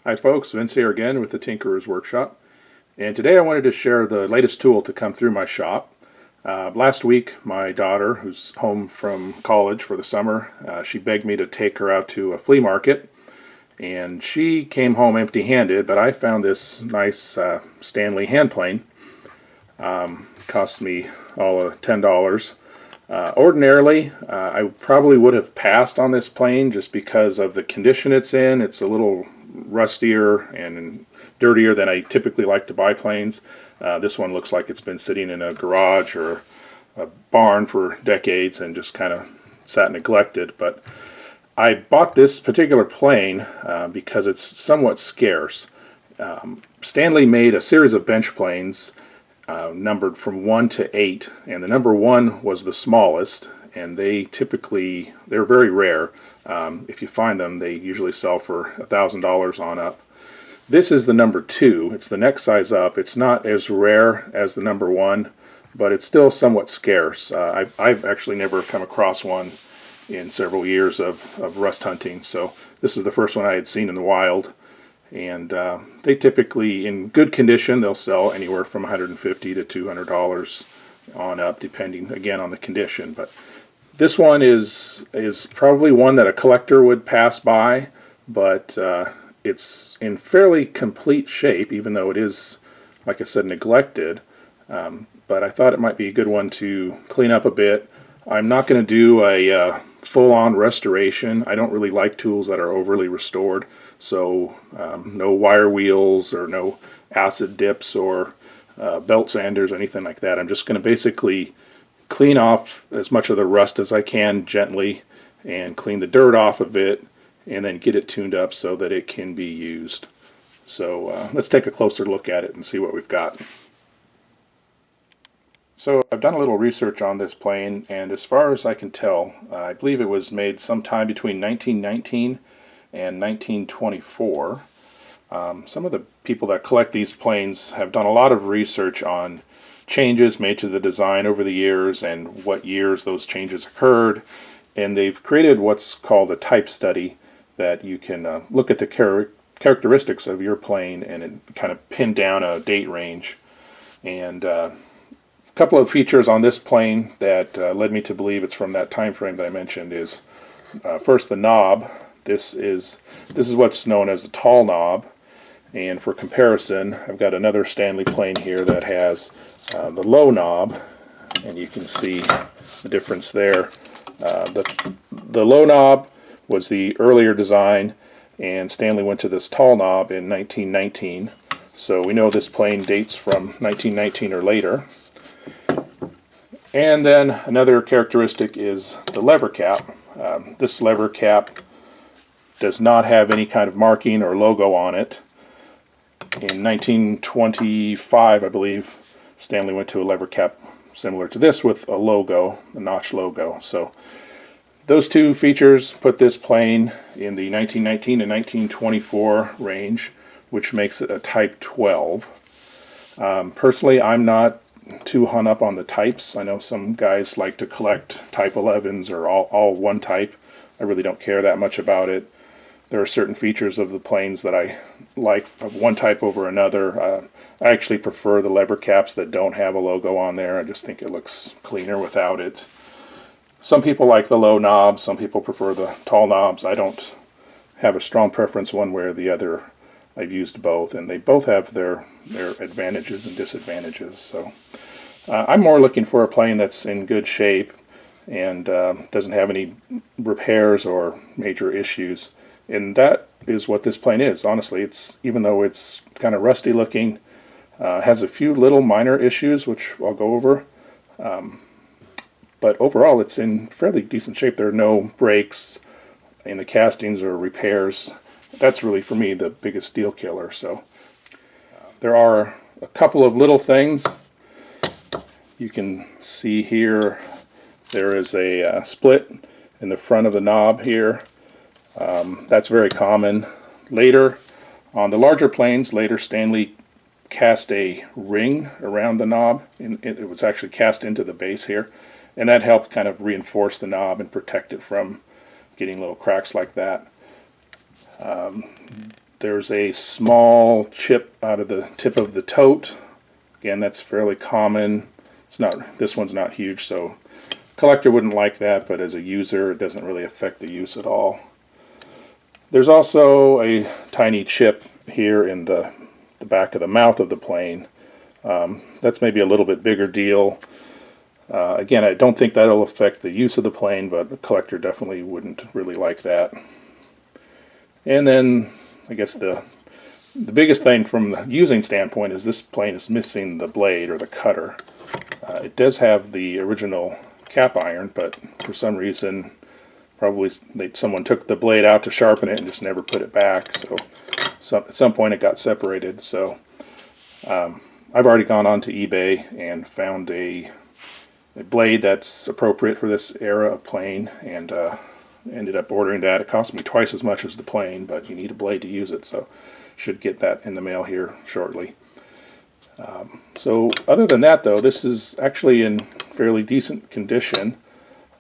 Hi folks, Vince here again with the Tinkerer's Workshop, and today I wanted to share the latest tool to come through my shop. Last week my daughter, who's home from college for the summer, she begged me to take her out to a flea market, and she came home empty-handed, but I found this nice Stanley hand plane. Cost me all $10. Ordinarily, I probably would have passed on this plane just because of the condition it's in. It's a little rustier and dirtier than I typically like to buy planes. This one looks like it's been sitting in a garage or a barn for decades and just kind of sat neglected. But I bought this particular plane because it's somewhat scarce. Stanley made a series of bench planes numbered from 1 to 8, and the number 1 was the smallest, and they're very rare. If you find them, they usually sell for $1,000 on up. This is the number 2. It's the next size up. It's not as rare as the number 1, but it's still somewhat scarce. I've actually never come across one in several years of rust hunting, so this is the first one I had seen in the wild. And they typically, in good condition, they'll sell anywhere from $150 to $200 on up, depending again on the condition. But this one is probably one that a collector would pass by, but it's in fairly complete shape, even though it is, like I said, neglected. But I thought it might be a good one to clean up a bit. I'm not going to do a full-on restoration. I don't really like tools that are overly restored. So no wire wheels or no acid dips or belt sanders or anything like that. I'm just going to basically clean off as much of the rust as I can gently and clean the dirt off of it and then get it tuned up so that it can be used. So let's take a closer look at it and see what we've got. So I've done a little research on this plane, and as far as I can tell, I believe it was made sometime between 1919 and 1924. Some of the people that collect these planes have done a lot of research on changes made to the design over the years and what years those changes occurred, and they've created what's called a type study that you can look at the characteristics of your plane and kind of pin down a date range. And a couple of features on this plane that led me to believe it's from that time frame that I mentioned is first the knob. This is what's known as a tall knob, and for comparison, I've got another Stanley plane here that has the low knob, and you can see the difference there. The low knob was the earlier design, and Stanley went to this tall knob in 1919. So we know this plane dates from 1919 or later. And then another characteristic is the lever cap. This lever cap does not have any kind of marking or logo on it. In 1925, I believe, Stanley went to a lever cap similar to this with a logo, a notch logo. So those two features put this plane in the 1919 to 1924 range, which makes it a Type 12. Personally, I'm not too hung up on the types. I know some guys like to collect Type 11s or all one type. I really don't care that much about it. There are certain features of the planes that I like of one type over another. I actually prefer the lever caps that don't have a logo on there. I just think it looks cleaner without it. Some people like the low knobs, some people prefer the tall knobs. I don't have a strong preference one way or the other. I've used both, and they both have their advantages and disadvantages. So I'm more looking for a plane that's in good shape and doesn't have any repairs or major issues. And that is what this plane is. Honestly, even though it's kind of rusty looking, has a few little minor issues, which I'll go over. But overall, it's in fairly decent shape. There are no breaks in the castings or repairs. That's really, for me, the biggest deal killer. So there are a couple of little things. You can see here there is a split in the front of the knob here. That's very common. Later, on the larger planes, Stanley cast a ring around the knob. It was actually cast into the base here, and that helped kind of reinforce the knob and protect it from getting little cracks like that. There's a small chip out of the tip of the tote. Again, that's fairly common. It's not, this one's not huge, so collector wouldn't like that, but as a user, it doesn't really affect the use at all. There's also a tiny chip here in the back of the mouth of the plane. That's maybe a little bit bigger deal. Again, I don't think that'll affect the use of the plane, but the collector definitely wouldn't really like that. And then, I guess the biggest thing from the using standpoint is this plane is missing the blade or the cutter. It does have the original cap iron, but for some reason, probably someone took the blade out to sharpen it and just never put it back. So at some point it got separated. So I've already gone on to eBay and found a blade that's appropriate for this era of plane, and ended up ordering that. It cost me twice as much as the plane, but you need a blade to use it, so should get that in the mail here shortly. So other than that, though, this is actually in fairly decent condition.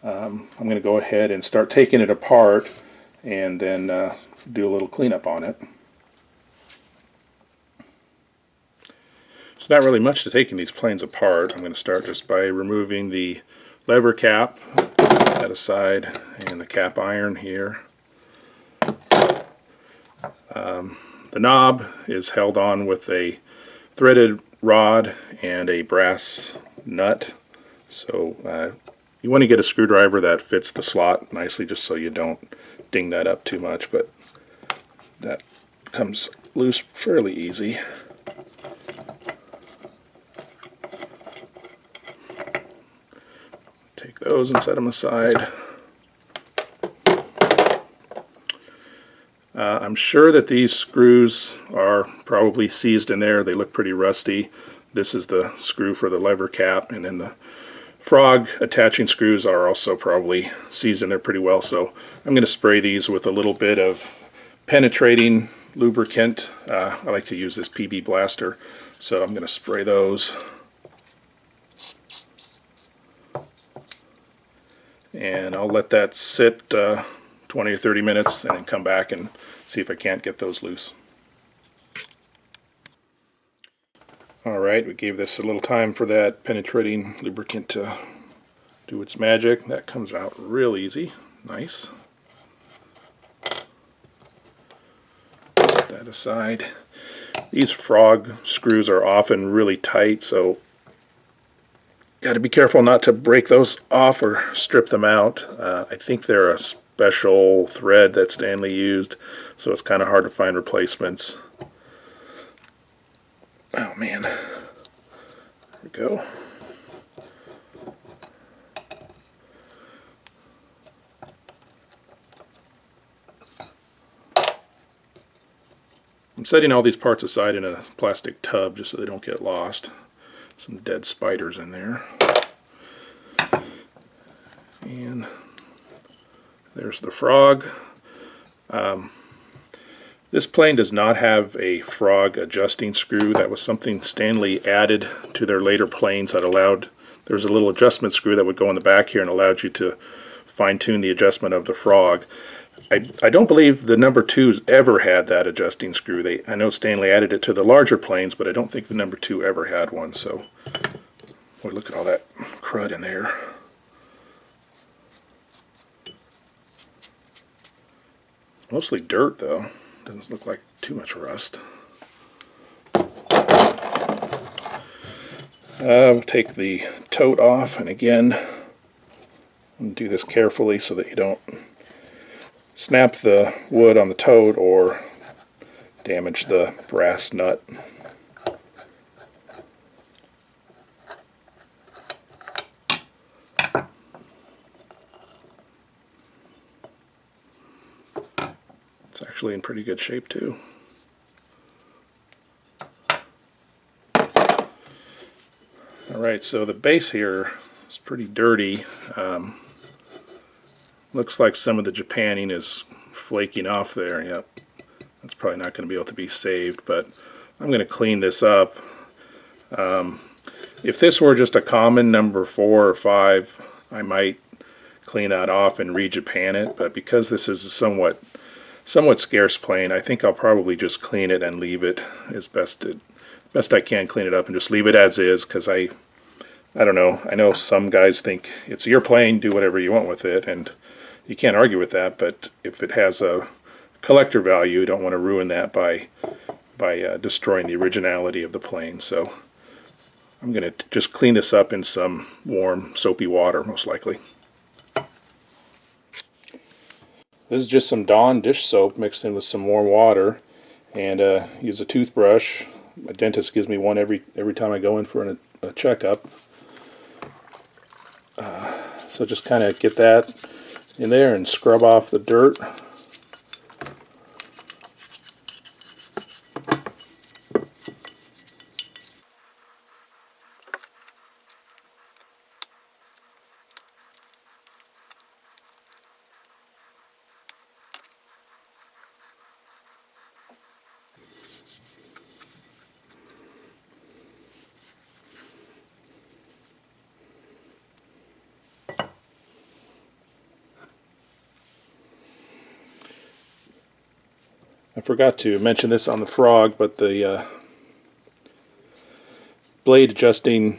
I'm going to go ahead and start taking it apart and then do a little cleanup on it. There's not really much to taking these planes apart. I'm going to start just by removing the lever cap, that aside, and the cap iron here. The knob is held on with a threaded rod and a brass nut. So you want to get a screwdriver that fits the slot nicely, just so you don't ding that up too much, but that comes loose fairly easy. Take those and set them aside. I'm sure that these screws are probably seized in there. They look pretty rusty. This is the screw for the lever cap, and then the frog attaching screws are also probably seized in there pretty well. So I'm going to spray these with a little bit of penetrating lubricant. I like to use this PB Blaster, so I'm going to spray those. And I'll let that sit 20 or 30 minutes and then come back and see if I can't get those loose. Alright, we gave this a little time for that penetrating lubricant to do its magic. That comes out real easy. Nice. Put that aside. These frog screws are often really tight, so got to be careful not to break those off or strip them out. I think they're a special thread that Stanley used, so it's kind of hard to find replacements. Oh man, there we go. I'm setting all these parts aside in a plastic tub just so they don't get lost. Some dead spiders in there. And there's the frog. This plane does not have a frog adjusting screw. That was something Stanley added to their later planes that allowed, there was a little adjustment screw that would go in the back here and allowed you to fine-tune the adjustment of the frog. I don't believe the number 2s ever had that adjusting screw. I know Stanley added it to the larger planes, but I don't think the number 2 ever had one. So, boy, look at all that crud in there. Mostly dirt, though. Doesn't look like too much rust. We'll take the tote off, and again, do this carefully so that you don't snap the wood on the tote or damage the brass nut. It's actually in pretty good shape too. Alright, so the base here is pretty dirty. Looks like some of the Japanning is flaking off there. Yep, that's probably not going to be able to be saved, but I'm going to clean this up. If this were just a common number 4 or 5, I might clean that off and re-Japan it, but because this is a somewhat somewhat scarce plane. I think I'll probably just clean it and leave it as best I can, clean it up and just leave it as is, because I don't know. I know some guys think it's your plane, do whatever you want with it, and you can't argue with that. But if it has a collector value, you don't want to ruin that by destroying the originality of the plane. So I'm going to just clean this up in some warm, soapy water, most likely. This is just some Dawn dish soap mixed in with some warm water, and use a toothbrush. My dentist gives me one every time I go in for a checkup. So just kind of get that in there and scrub off the dirt. I forgot to mention this on the Frog, but the blade adjusting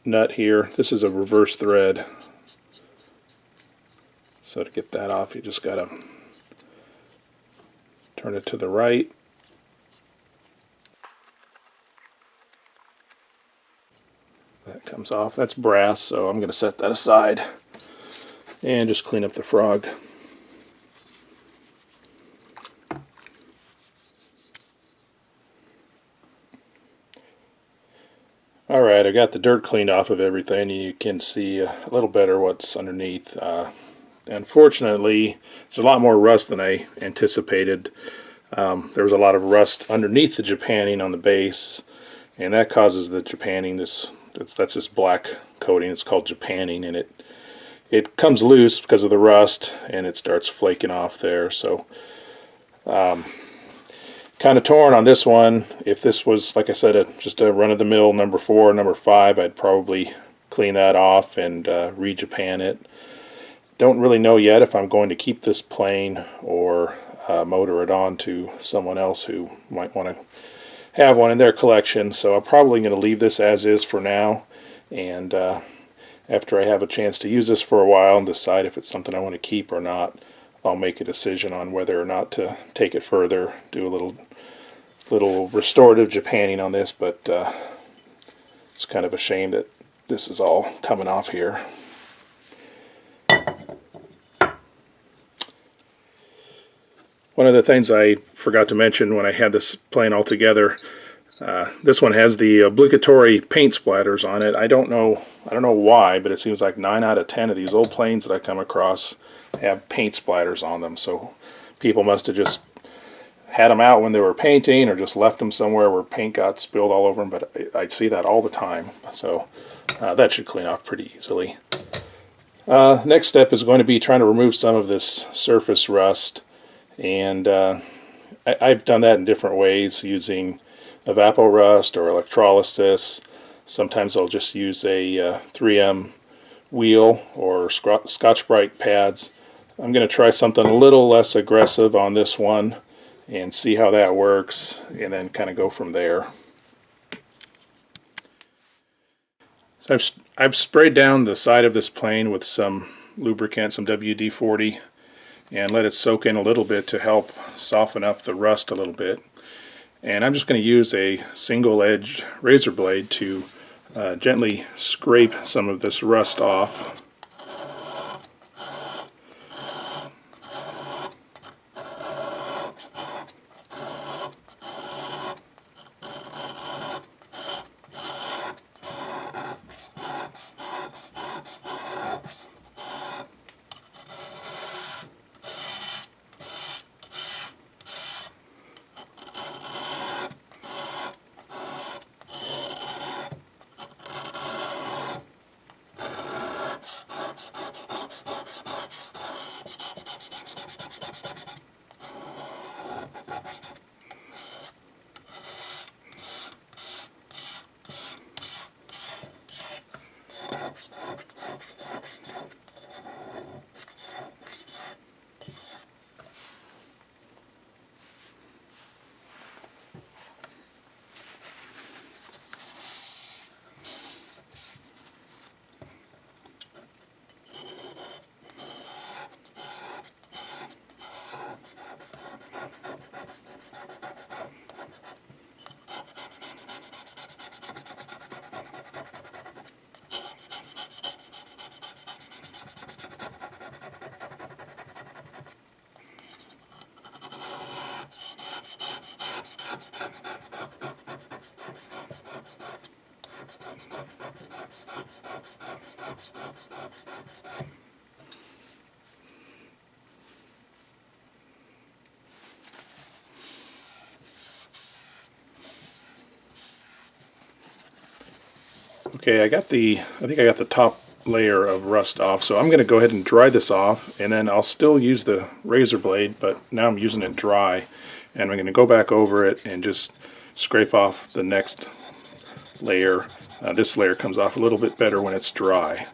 nut here, this is a reverse thread. So to get that off, you just gotta turn it to the right. That comes off. That's brass, so I'm going to set that aside and just clean up the Frog. Alright, I got the dirt cleaned off of everything. You can see a little better what's underneath. Unfortunately, there's a lot more rust than I anticipated. There was a lot of rust underneath the Japanning on the base, and that causes the Japanning, that's this black coating. It's called Japanning, and it comes loose because of the rust, and it starts flaking off there. So kind of torn on this one. If this was, like I said, just a run-of-the-mill number 4, number 5, I'd probably clean that off and re-Japan it. Don't really know yet if I'm going to keep this plane or motor it on to someone else who might want to have one in their collection. So I'm probably going to leave this as is for now, and after I have a chance to use this for a while and decide if it's something I want to keep or not, I'll make a decision on whether or not to take it further, do a little restorative Japanning on this. But it's kind of a shame that this is all coming off here. One of the things I forgot to mention when I had this plane all together, this one has the obligatory paint splatters on it. I don't know why, but it seems like 9 out of 10 of these old planes that I come across have paint splatters on them. So people must have just had them out when they were painting, or just left them somewhere where paint got spilled all over them. But I see that all the time. So that should clean off pretty easily. Next step is going to be trying to remove some of this surface rust. And I've done that in different ways, using evaporust or electrolysis. Sometimes I'll just use a 3M wheel or Scotch-Brite pads. I'm going to try something a little less aggressive on this one and see how that works, and then kind of go from there. So I've sprayed down the side of this plane with some lubricant, some WD-40, and let it soak in a little bit to help soften up the rust a little bit. And I'm just going to use a single-edged razor blade to gently scrape some of this rust off. Okay, I think I got the top layer of rust off, so I'm going to go ahead and dry this off, and then I'll still use the razor blade, but now I'm using it dry, and I'm going to go back over it and just scrape off the next layer. This layer comes off a little bit better when it's dry,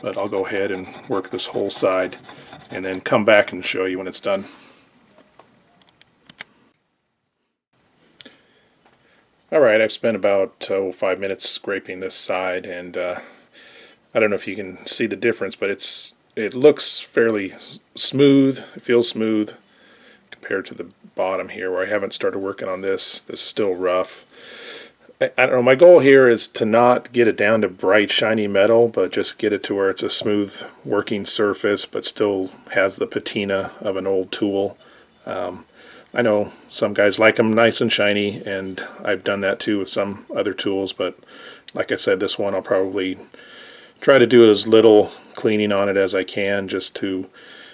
but I'll go ahead and work this whole side and then come back and show you when it's done. Alright, I've spent about 5 minutes scraping this side, and I don't know if you can see the difference, but it looks fairly smooth. It feels smooth compared to the bottom here where I haven't started working on this. This is still rough. I don't know, my goal here is to not get it down to bright shiny metal, but just get it to where it's a smooth working surface but still has the patina of an old tool. I know some guys like them nice and shiny, and I've done that too with some other tools, but like I said, this one I'll probably try to do as little cleaning on it as I can just to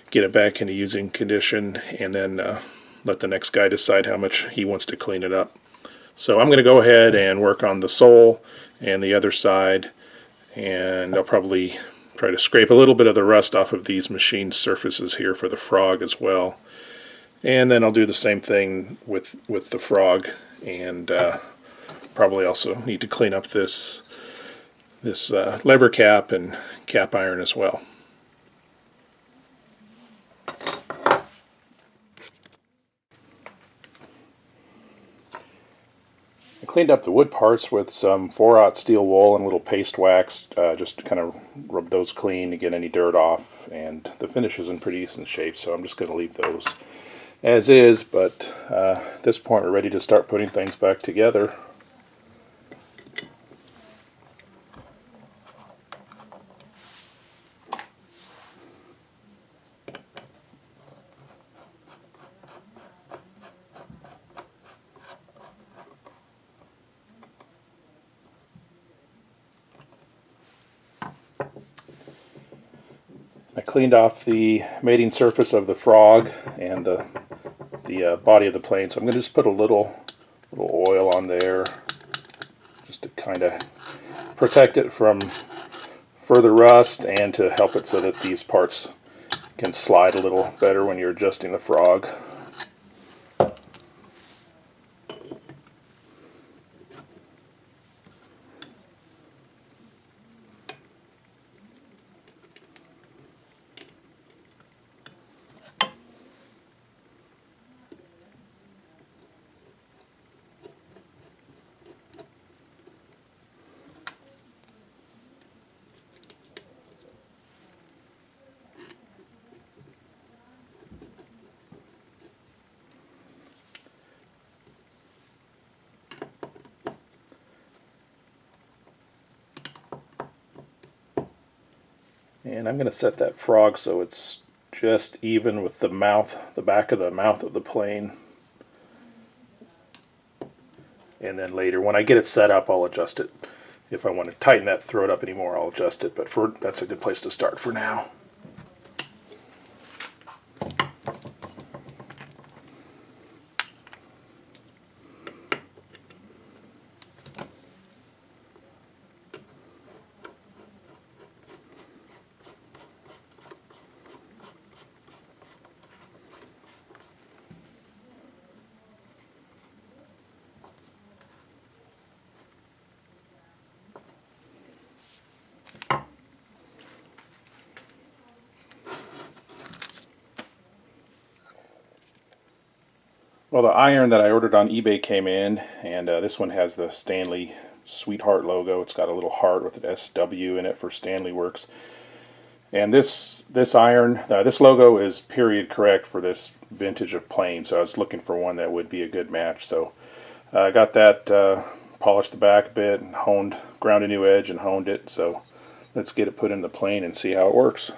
get it back into using condition, and then let the next guy decide how much he wants to clean it up. So I'm going to go ahead and work on the sole and the other side, and I'll probably try to scrape a little bit of the rust off of these machined surfaces here for the frog as well. And then I'll do the same thing with the frog, and probably also need to clean up this lever cap and cap iron as well. I cleaned up the wood parts with some 4/0 steel wool and a little paste wax, just to kind of rub those clean to get any dirt off, and the finish is in pretty decent shape, so I'm just going to leave those as is, but at this point we're ready to start putting things back together. I cleaned off the mating surface of the frog and the body of the plane, so I'm going to just put a little oil on there just to kind of protect it from further rust and to help it so that these parts can slide a little better when you're adjusting the frog. And I'm going to set that frog so it's just even with the mouth, the back of the mouth of the plane. And then later, when I get it set up, I'll adjust it. If I want to tighten that throat up anymore, I'll adjust it. But that's a good place to start for now. Well, the iron that I ordered on eBay came in, and this one has the Stanley Sweetheart logo. It's got a little heart with an SW in it for Stanley Works. And this iron, this logo is period correct for this vintage of plane, so I was looking for one that would be a good match. So I got that, polished the back a bit, and ground a new edge and honed it. So let's get it put in the plane and see how it works.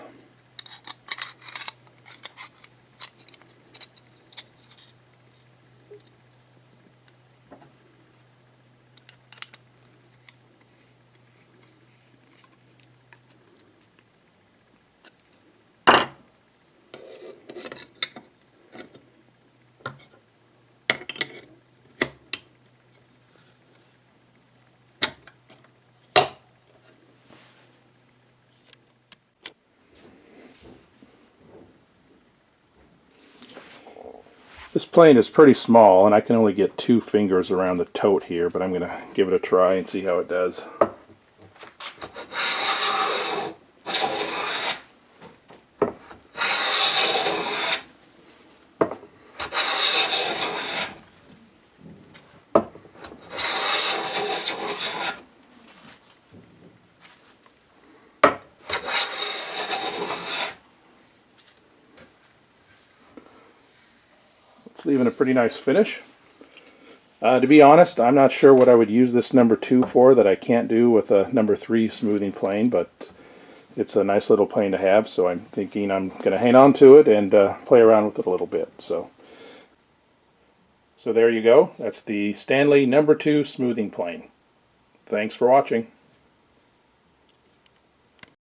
This plane is pretty small and I can only get 2 fingers around the tote here, but I'm going to give it a try and see how it does. It's leaving a pretty nice finish. To be honest, I'm not sure what I would use this number 2 for that I can't do with a number 3 smoothing plane, but it's a nice little plane to have, so I'm thinking I'm going to hang on to it and play around with it a little bit. So there you go. That's the Stanley number 2 smoothing plane. Thanks for watching.